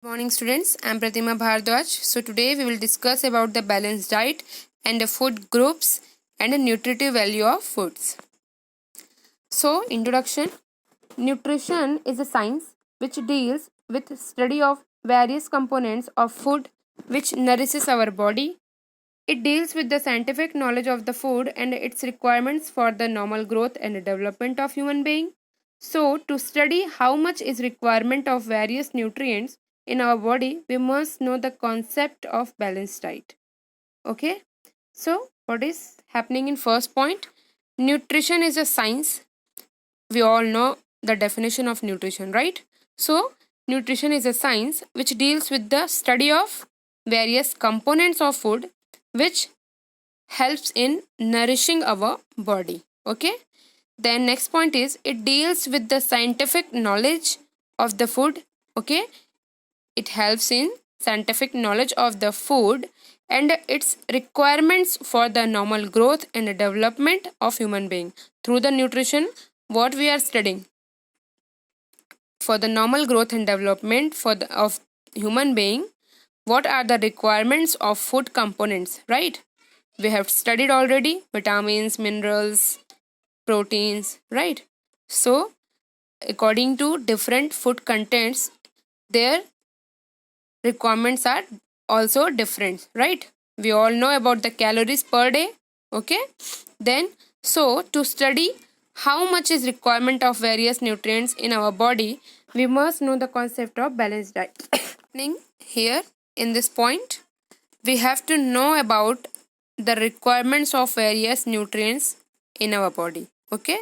Morning students, I am Pratima Bhardwaj. So today we will discuss about the balanced diet and the food groups and the nutritive value of foods. So introduction. Nutrition is a science which deals with study of various components of food which nourishes our body. It deals with the scientific knowledge of the food and its requirements for the normal growth and development of human being. So to study how much is requirement of various nutrients in our body, we must know the concept of balanced diet. Okay? So what is happening in first point? Nutrition is a science. We all know the definition of nutrition, right? So nutrition is a science which deals with the study of various components of food which helps in nourishing our body. Okay? Then next point is it deals with the scientific knowledge of the food. Okay? It helps in scientific knowledge of the food and its requirements for the normal growth and development of human being. Through the nutrition, what we are studying for the normal growth and development of human being, what are the requirements of food components, right? We have studied already vitamins, minerals, proteins, right? So according to different food contents, their requirements are also different, right? We all know about the calories per day. Okay, then so to study how much is requirement of various nutrients in our body, we must know the concept of balanced diet. Here in this point, we have to know about the requirements of various nutrients in our body. Okay,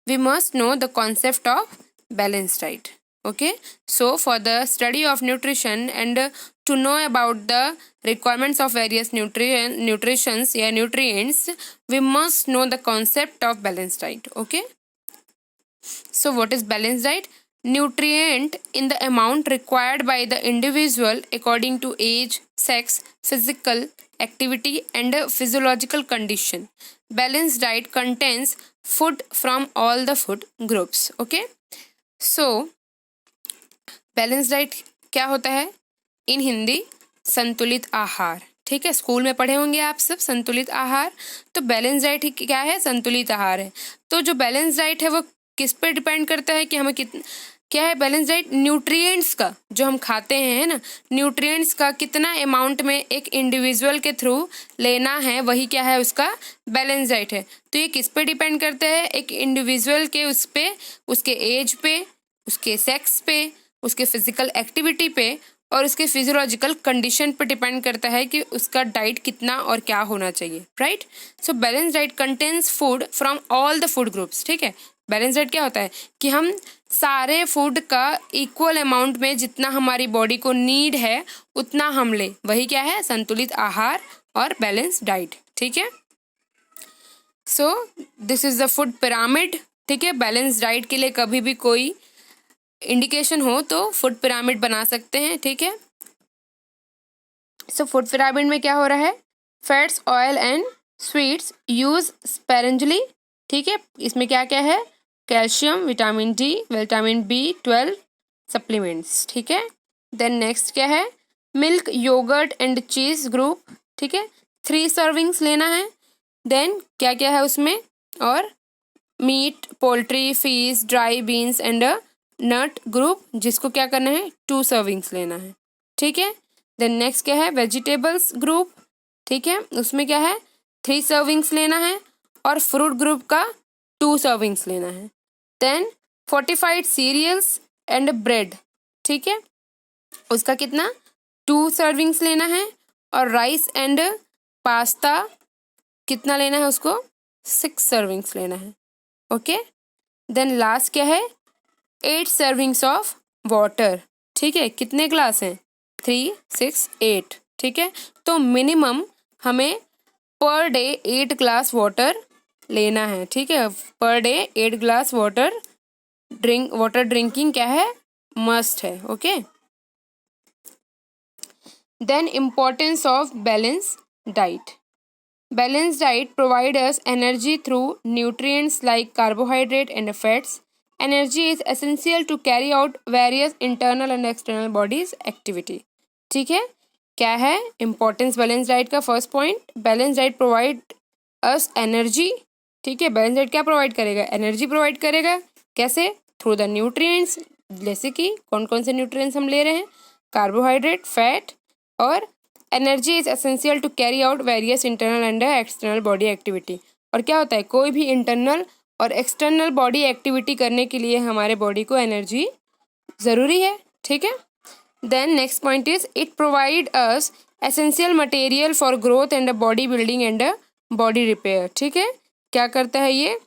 we must know the concept of balanced diet. Okay, so for the study of nutrition and to know about the requirements of various nutrients, we must know the concept of balanced diet. Okay, so what is balanced diet? Nutrient in the amount required by the individual according to age, sex, physical activity and physiological condition. Balanced diet contains food from all the food groups. Okay, so balance diet क्या होता है इन हिंदी? संतुलित आहार. ठीक है, school में पढ़े होंगे आप सब संतुलित आहार. तो बैलेंस डाइट क्या है? संतुलित आहार है. तो जो बैलेंस डाइट है वो किस पे डिपेंड करता है कि हमें क्या है बैलेंस डाइट? न्यूट्रिएंट्स का, जो हम खाते हैं ना, न्यूट्रिएंट्स का कितना अमाउंट में एक इंडिविजुअल के थ्रू लेना है, वही क्या है उसका बैलेंस डाइट है. तो ये किस पे डिपेंड करता है? एक इंडिविजुअल के उस पे, उसके एज पे, उसके सेक्स पे, उसके फिजिकल एक्टिविटी पे और उसके फिजियोलॉजिकल कंडीशन पे डिपेंड करता है कि उसका डाइट कितना और क्या होना चाहिए, right? So balance diet contains food from all the food groups. ठीक है, बैलेंस डाइट क्या होता है कि हम सारे फूड का इक्वल अमाउंट में जितना हमारी बॉडी को नीड है उतना हम ले, वही क्या है? संतुलित आहार और बैलेंस डाइट. ठीक है, so this is the food pyramid. ठीक है, बैलेंस डाइट के लिए कभी भी कोई इंडिकेशन हो तो फूड पिरामिड बना सकते हैं. ठीक है, सो फूड पिरामिड में क्या हो रहा है? Fats, oil and sweets use sparingly. ठीक है, इसमें क्या क्या है? Calcium, vitamin D, vitamin B12 supplements. ठीक है, देन नेक्स्ट क्या है? Milk, yoghurt and cheese group. ठीक है, 3 सर्विंग्स लेना है. देन क्या क्या है उसमें? और meat, poultry, fish, dry beans and nut group, जिसको क्या करना है? 2 सर्विंग्स लेना है. ठीक है, देन नेक्स्ट क्या है? Vegetables group. ठीक है, उसमें क्या है? 3 सर्विंग्स लेना है और फ्रूट ग्रुप का 2 सर्विंग्स लेना है. Then fortified cereals and bread. ठीक है, उसका कितना? 2 सर्विंग्स लेना है. और राइस एंड पास्ता कितना लेना है उसको? 6 सर्विंग्स लेना है. ओके, देन लास्ट क्या है? 8 सर्विंग्स ऑफ वाटर. ठीक है, कितने ग्लास हैं? 3, 6, 8. ठीक है, तो मिनिमम हमें पर डे 8 ग्लास वाटर लेना है. ठीक है, per day 8 glass water drinking क्या है? मस्ट है. Okay, then importance of balance diet. Balanced diet provides us energy through nutrients like carbohydrate and fats energy is essential to carry out various internal and external bodies activity. ठीक है, क्या है importance balance diet का? First point, balance diet provide us energy. ठीक है, balance diet क्या provide करेगा? Energy provide करेगा। कैसे? Through the nutrients. जैसे कि कौन कौन से न्यूट्रिएंट्स हम ले रहे हैं? कार्बोहाइड्रेट, फैट और energy is essential to carry out various internal and external body activity. और क्या होता है, कोई भी इंटरनल और एक्सटर्नल बॉडी एक्टिविटी करने के लिए हमारे बॉडी को एनर्जी ज़रूरी है। ठीक है, then next point is it provide us essential material for growth and body building and body repair. ठीक है, क्या करता है ये?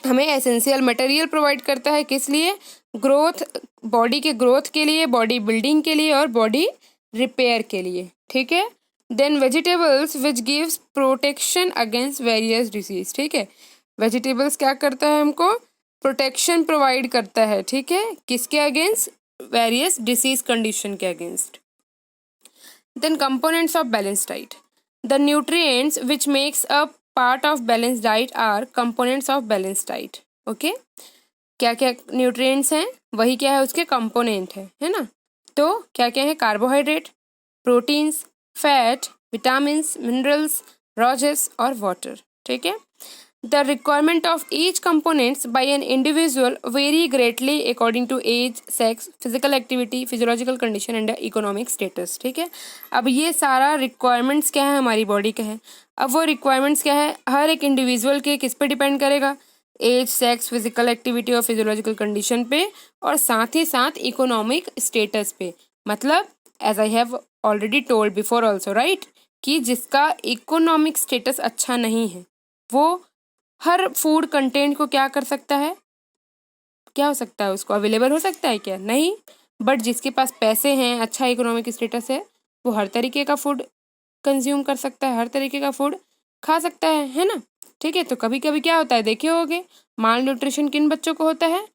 हमें एसेंशियल मटेरियल प्रोवाइड करता है, किस लिए? ग्रोथ, बॉडी के ग्रोथ के लिए, बॉडी बिल्डिंग के लिए और बॉडी रिपेयर के लिए। ठीक है, then vegetables which gives protection against various disease. ठीक है, वेजिटेबल्स क्या करता है? हमको प्रोटेक्शन प्रोवाइड करता है। ठीक है, किसके अगेंस्ट? वेरियस डिसीज कंडीशन के against. Then components of balance diet, the nutrients which makes a part of balance diet are components of balance diet. Okay, क्या क्या न्यूट्रिएंट्स हैं? वही क्या है? उसके कंपोनेंट है ना? तो क्या क्या है? Carbohydrate, proteins, fat, vitamins, minerals, roughages और वाटर। ठीक है, the requirement of each components by an individual very greatly according to age, sex, physical activity, physiological condition and economic status. ठीक है, अब ये सारा रिक्वायरमेंट्स क्या है? हमारी बॉडी का है। अब वो रिक्वायरमेंट्स क्या है? हर एक इंडिविजुअल के किस पे डिपेंड करेगा? एज, सेक्स, फिजिकल एक्टिविटी और फिजियोलॉजिकल कंडीशन पे, और साथ ही साथ इकोनॉमिक स्टेटस पे। मतलब as I have already told before also, right, कि जिसका इकोनॉमिक स्टेटस अच्छा नहीं है वो हर फूड कंटेंट को क्या कर सकता है? क्या हो सकता है? उसको अवेलेबल हो सकता है क्या? नहीं। बट जिसके पास पैसे हैं, अच्छा इकोनॉमिक स्टेटस है, वो हर तरीके का फूड कंज्यूम कर सकता है, हर तरीके का फूड खा सकता है ना? ठीक है, तो कभी कभी क्या होता है, देखे होगे, माल न्यूट्रिशन किन बच्चों को होता है?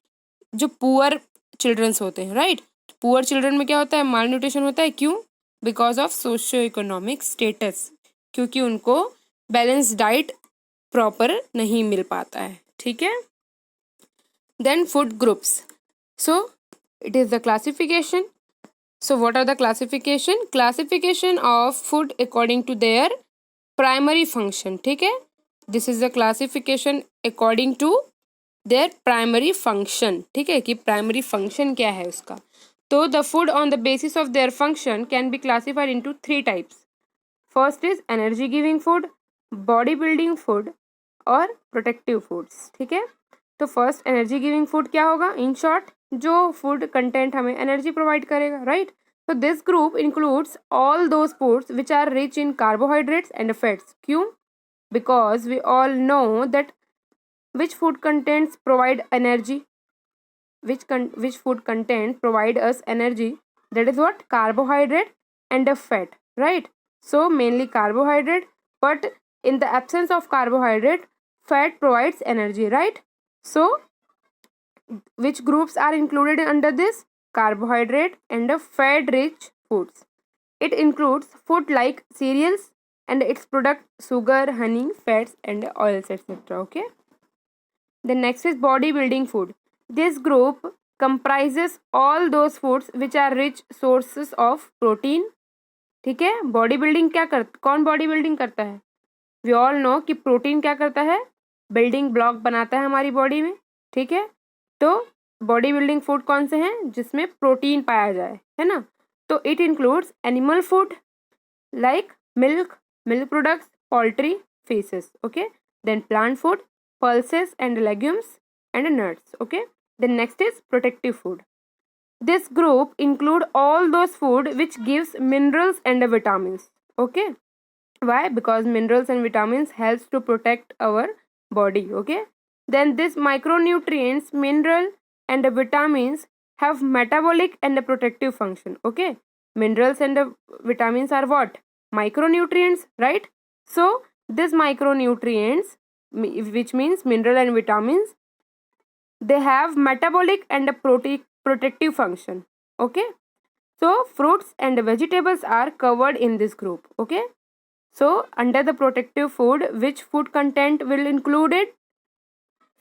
जो पुअर चिल्ड्रंस होते हैं, राइट। पुअर चिल्ड्रन में क्या होता है? माल न्यूट्रिशन होता है। क्यों? Because of socio economic status, क्योंकि उनको बैलेंस डाइट प्रॉपर नहीं मिल पाता है। ठीक है, then food groups, so it is the classification. So what are the classification? Classification of food according to their primary function. ठीक है, this is the classification according to their primary function. ठीक है, कि प्राइमरी फंक्शन क्या है उसका। तो the food on the basis of their function can be classified into 3 types. First is energy giving food, body building food और protective foods. ठीक है, तो फर्स्ट एनर्जी गिविंग फूड क्या होगा? इन शॉर्ट, जो फूड कंटेंट हमें energy provide करेगा, right. तो this group includes all those foods which are rich in carbohydrates and fats. क्यों? Because we all know that which food contents provide energy, which food content provide us energy, that is what? Carbohydrate and a fat, right? So mainly carbohydrate, but in the absence of carbohydrate, fat provides energy, right? So which groups are included under this? Carbohydrate and a fat rich foods. It includes food like cereals and its product sugar, honey, fats and oils, etc. Okay, the next is bodybuilding food. This group comprises all those foods which are rich sources of protein. ठीक है, body building कौन body building करता है? We all no कि protein क्या करता है? Building block बनाता है हमारी बॉडी में। ठीक है, तो बॉडी बिल्डिंग फूड कौन से हैं? जिसमें प्रोटीन पाया जाए, है ना। तो it includes animal food like milk, milk products, poultry, fishes. Okay, then plant food, pulses and legumes and nuts. Okay, the next is protective food. This group include all those food which gives minerals and vitamins. Okay, why? Because minerals and vitamins helps to protect our body. Okay, then this micronutrients, mineral and vitamins have metabolic and protective function. Okay, minerals and vitamins are what? Micronutrients, right? So these micronutrients, which means mineral and vitamins, they have metabolic and a protective function. Okay, so fruits and vegetables are covered in this group. Okay, so under the protective food, which food content will include it?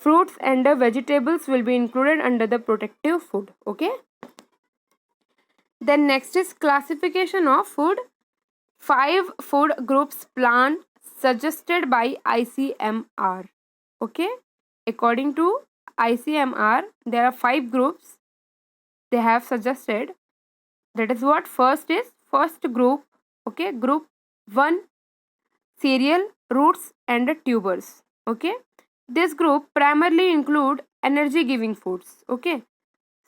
fruits and vegetables will be included under the protective food. Okay. Then next is classification of food. 5 food groups plan suggested by ICMR. Okay. According to ICMR, there are 5 groups they have suggested. That is what? First is first group. Okay. Group 1, cereal, roots and tubers. Okay. This group primarily include energy giving foods. Okay.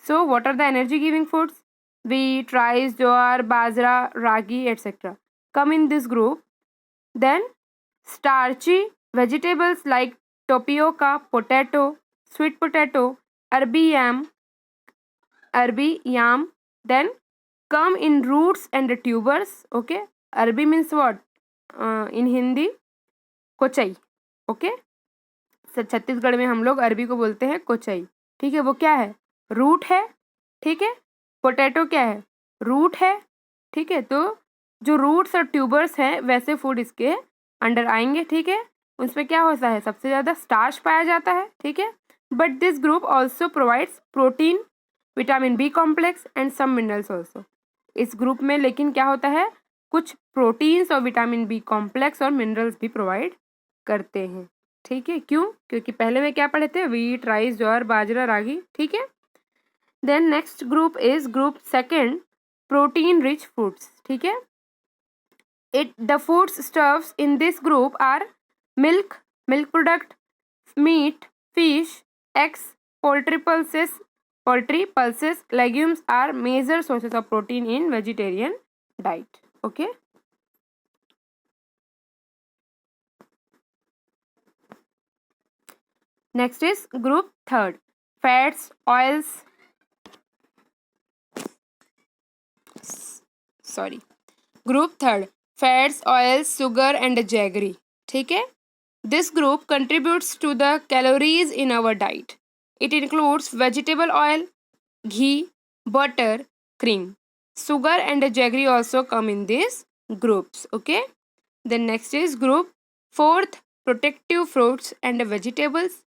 So what are the energy giving foods? Wheat, rice, jowar, bajra, ragi, etc. come in this group. Then starchy vegetables like tapioca, potato, sweet potato, Arabi yam, then come in roots and tubers. Okay. Arabi means what? In Hindi कोचई. Okay. Chhattisgarh में हम लोग अरबी को बोलते हैं कोचई. ठीक है. वो क्या है? रूट है. ठीक है. पोटैटो क्या है? रूट है. ठीक है. तो जो रूट्स और ट्यूबर्स हैं वैसे फूड इसके अंडर आएंगे. ठीक है. उसमें क्या होता है? सबसे ज़्यादा स्टार्च पाया जाता है. ठीक है. But this group also provides protein, vitamin B complex and some minerals also. इस ग्रुप में लेकिन क्या होता है? कुछ प्रोटीन्स और विटामिन बी कॉम्प्लेक्स और मिनरल्स भी प्रोवाइड करते हैं. ठीक है. क्यों? क्योंकि पहले में क्या पढ़े थे? Wheat, rice, jowar, bajra, ragi. ठीक है. Then next group is group second, protein rich foods. ठीक है. The foods stuffs in this group are milk product, meat, fish, eggs, poultry pulses, legumes are major sources of protein in vegetarian diet. Okay. Next is group third, fats, oils. Group third, fats, oils, sugar and jaggery. ठीक है. This group contributes to the calories in our diet. It includes vegetable oil, ghee, butter, cream. Sugar and jaggery also come in these groups. Okay. Then next is group fourth, protective fruits and vegetables.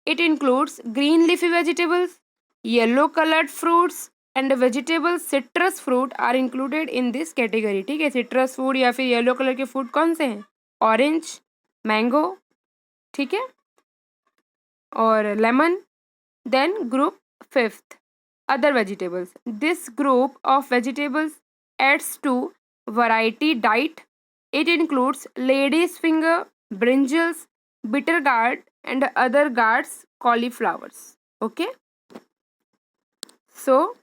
It includes green leafy vegetables, yellow colored fruits and vegetables. Citrus fruit are included in this category. ठीक है. citrus fruit या फिर yellow colour के fruit कौन से हैं? Orange, mango. ठीक है. और lemon. Then group fifth, other vegetables. This group of vegetables adds to variety diet. It includes lady's finger, brinjals, bitter gourd and other gourds, cauliflowers. Okay. So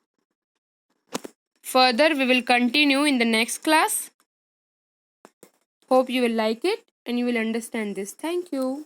further we will continue in the next class. Hope you will like it and you will understand this. Thank you.